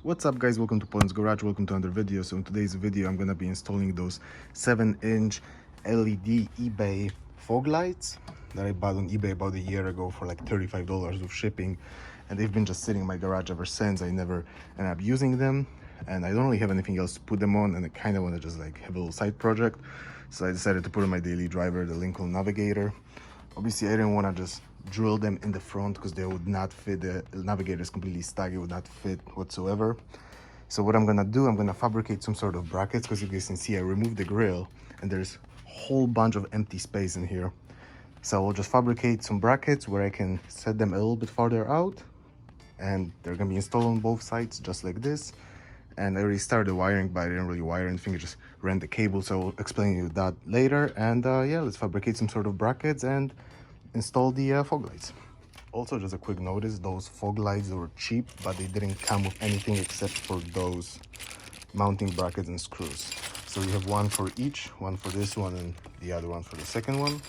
What's up guys, welcome to Poland's Garage, welcome to another video. So in today's video I'm gonna be installing those 7-inch LED eBay fog lights that I bought on eBay about a year ago for like $35 with shipping, and they've been just sitting in my garage ever since. I never ended up using them, and I don't really have anything else to put them on, and I kind of want to just like have a little side project, so I decided to put on my daily driver, the Lincoln Navigator. Obviously I didn't want to just drill them in the front because they would not fit. The Navigator is completely stuck, it would not fit whatsoever. So what I'm gonna do, I'm gonna fabricate some sort of brackets, because you guys can see I removed the grill and there's a whole bunch of empty space in here. So I'll just fabricate some brackets where I can set them a little bit farther out, and they're gonna be installed on both sides just like this. And I already started the wiring, but I didn't really wire anything, I just ran the cable, so I'll explain you that later. And yeah, let's fabricate some sort of brackets and install the fog lights. Also, just a quick notice, those fog lights were cheap, but they didn't come with anything except for those mounting brackets and screws. So you have one for each, one for this one and the other one for the second one,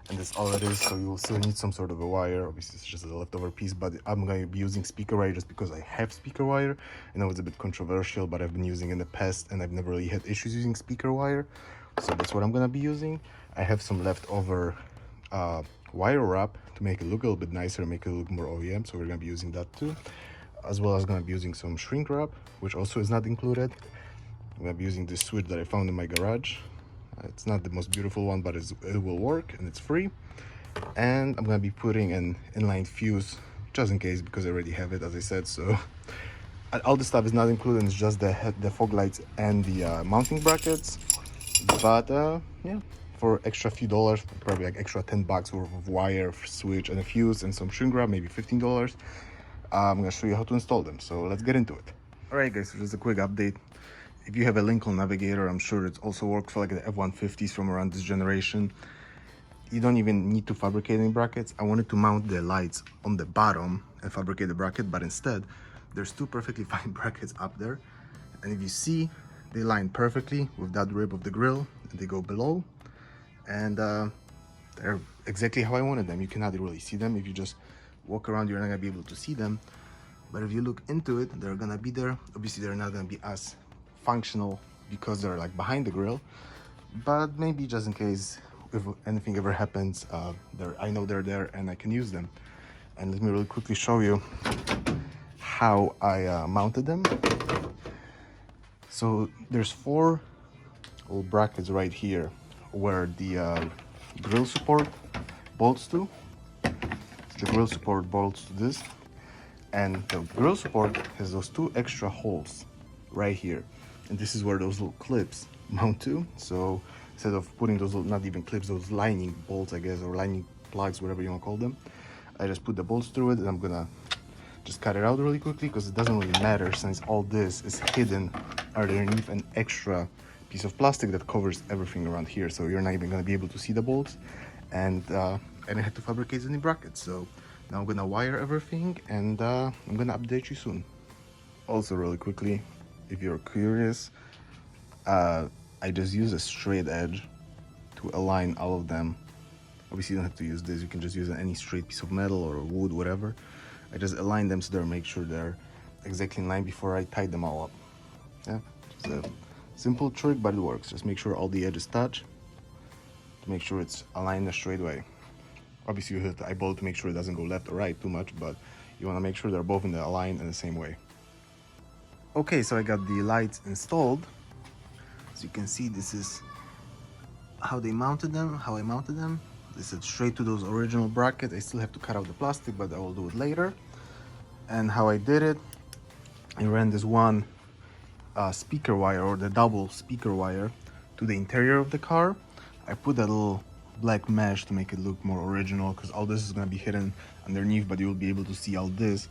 and that's all it is. So you will still need some sort of a wire. Obviously it's just a leftover piece, but I'm going to be using speaker wire just because I have speaker wire. I know it's a bit controversial, but I've been using in the past and I've never really had issues using speaker wire, so that's what I'm going to be using. I have some leftover wire wrap to make it look a little bit nicer, make it look more OEM, so we're going to be using that too, as well as going to be using some shrink wrap, which also is not included. I'm going to be using this switch that I found in my garage. It's not the most beautiful one, but it will work and it's free. And I'm going to be putting an inline fuse just in case, because I already have it, as I said. So all this stuff is not included, it's just the fog lights and the mounting brackets. But yeah, for extra few dollars, probably like extra 10 bucks worth of wire, switch and a fuse and some shrink wrap, maybe $15, I'm gonna show you how to install them. So let's get into it. All right guys, so just a quick update. If you have a Lincoln Navigator, I'm sure it also works for like the F150s from around this generation. You don't even need to fabricate any brackets. I wanted to mount the lights on the bottom and fabricate the bracket, but instead there's two perfectly fine brackets up there, and if you see, they line perfectly with that rib of the grill, and they go below, and they're exactly how I wanted them. You cannot really see them. If you just walk around, you're not gonna be able to see them, but if you look into it, they're gonna be there. Obviously they're not gonna be as functional because they're like behind the grill, but maybe just in case if anything ever happens, I know they're there and I can use them. And let me really quickly show you how I mounted them. So there's four little brackets right here where the grill support bolts to. The grill support bolts to this, and the grill support has those two extra holes right here, and this is where those little clips mount to. So instead of putting those little, not even clips, those lining bolts, I guess, or lining plugs, whatever you want to call them, I just put the bolts through it, and I'm gonna just cut it out really quickly because it doesn't really matter, since all this is hidden underneath an extra piece of plastic that covers everything around here, so you're not even going to be able to see the bolts. And I didn't have to fabricate any brackets, so now I'm gonna wire everything, and I'm gonna update you soon. Also, really quickly, if you're curious, I just use a straight edge to align all of them. Obviously you don't have to use this, you can just use any straight piece of metal or wood, whatever. I just align them so they're, make sure they're exactly in line before I tie them all up. Yeah, it's a simple trick, but it works. Just make sure all the edges touch to make sure it's aligned a straight way. Obviously you have to eyeball to make sure it doesn't go left or right too much, but you want to make sure they're both in the aligned in the same way. Okay, so I got the lights installed. As you can see, this is how I mounted them. This is straight to those original brackets. I still have to cut out the plastic, but I will do it later. And how I did it, I ran this one speaker wire, or the double speaker wire, to the interior of the car. I put that little black mesh to make it look more original, because all this is going to be hidden underneath, but you will be able to see all this.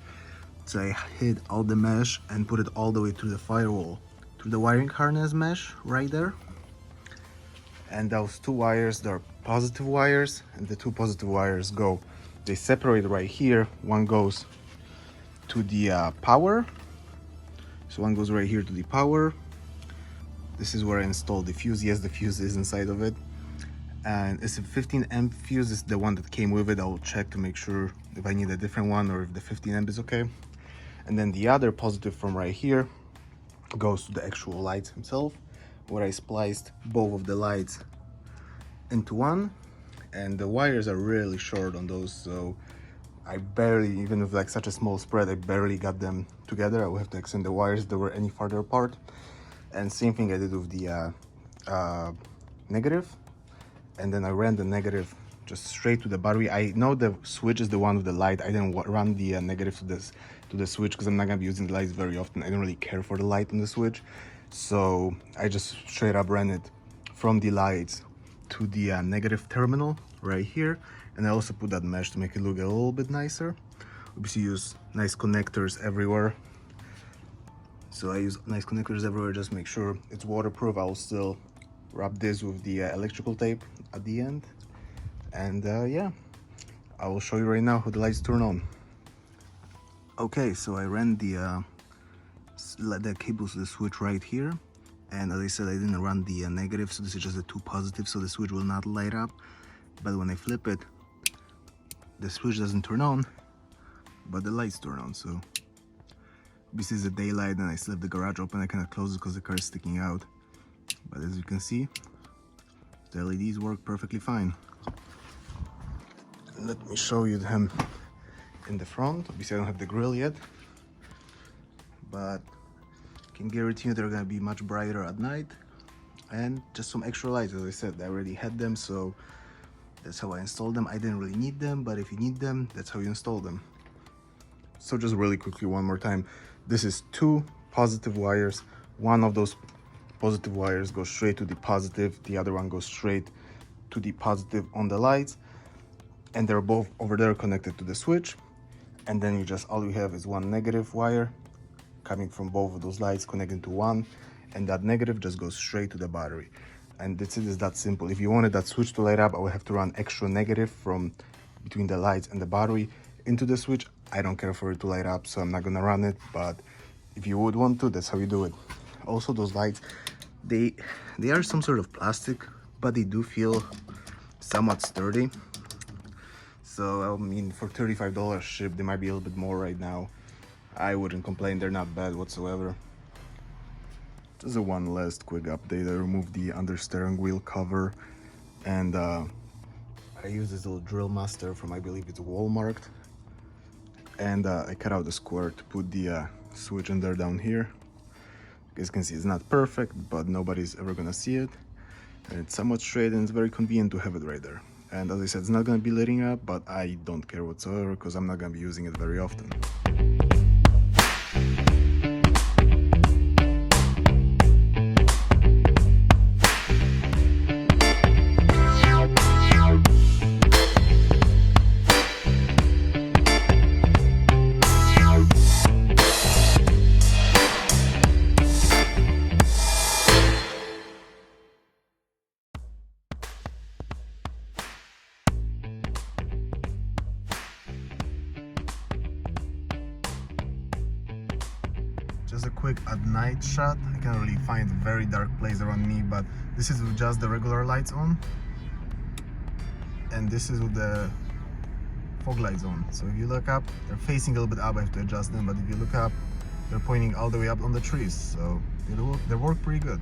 So I hid all the mesh and put it all the way through the firewall, through the wiring harness mesh right there. And those two wires, they're positive wires, and the two positive wires they separate right here. One goes to the power, so one goes right here to the power. This is where I installed the fuse. Yes, the fuse is inside of it, and it's a 15 amp fuse. Is the one that came with it. I will check to make sure if I need a different one or if the 15 amp is okay. And then the other positive from right here goes to the actual lights himself, where I spliced both of the lights into one. And the wires are really short on those, so I barely, even with like such a small spread, I barely got them together. I would have to extend the wires if they were any farther apart. And same thing I did with the negative. And then I ran the negative just straight to the battery. I know the switch is the one with the light. I didn't run the negative to the switch because I'm not gonna be using the lights very often. I don't really care for the light on the switch, so I just straight up ran it from the lights to the negative terminal right here. And I also put that mesh to make it look a little bit nicer. Obviously use nice connectors everywhere. So I use nice connectors everywhere, just make sure it's waterproof. I'll still wrap this with the electrical tape at the end. And yeah, I will show you right now how the lights turn on. Okay, so I ran the cables to the switch right here. And as I said, I didn't run the negative, so this is just the two positives, so the switch will not light up. But when I flip it, the switch doesn't turn on, but the lights turn on. So this is the daylight, and I still have the garage open. I cannot close it because the car is sticking out. But as you can see, the LEDs work perfectly fine. Let me show you them in the front. Obviously I don't have the grill yet, but I can guarantee you they're gonna be much brighter at night. And just some extra lights, as I said, I already had them, so that's how I installed them. I didn't really need them, but if you need them, that's how you install them. So just really quickly one more time, this is two positive wires. One of those positive wires goes straight to the positive, the other one goes straight to the positive on the lights, and they're both over there connected to the switch. And then you just, all you have is one negative wire coming from both of those lights connected to one, and that negative just goes straight to the battery. And it is that simple. If you wanted that switch to light up, I would have to run extra negative from between the lights and the battery into the switch. I don't care for it to light up, so I'm not gonna run it, but if you would want to, that's how you do it. Also, those lights, they are some sort of plastic, but they do feel somewhat sturdy. So I mean, for $35 shipped, they might be a little bit more right now. I wouldn't complain, they're not bad whatsoever. Just a one last quick update. I removed the under steering wheel cover, and I use this little drill master from, I believe it's Walmart, and I cut out the square to put the switch in there down here. You guys can see it's not perfect, but nobody's ever gonna see it, and it's somewhat straight, and it's very convenient to have it right there. And as I said, it's not gonna be lighting up, but I don't care whatsoever because I'm not gonna be using it very often. Just a quick at night shot. I can't really find a very dark place around me, but this is with just the regular lights on, and this is with the fog lights on. So if you look up, they're facing a little bit up. I have to adjust them, but if you look up, they're pointing all the way up on the trees, so they work pretty good.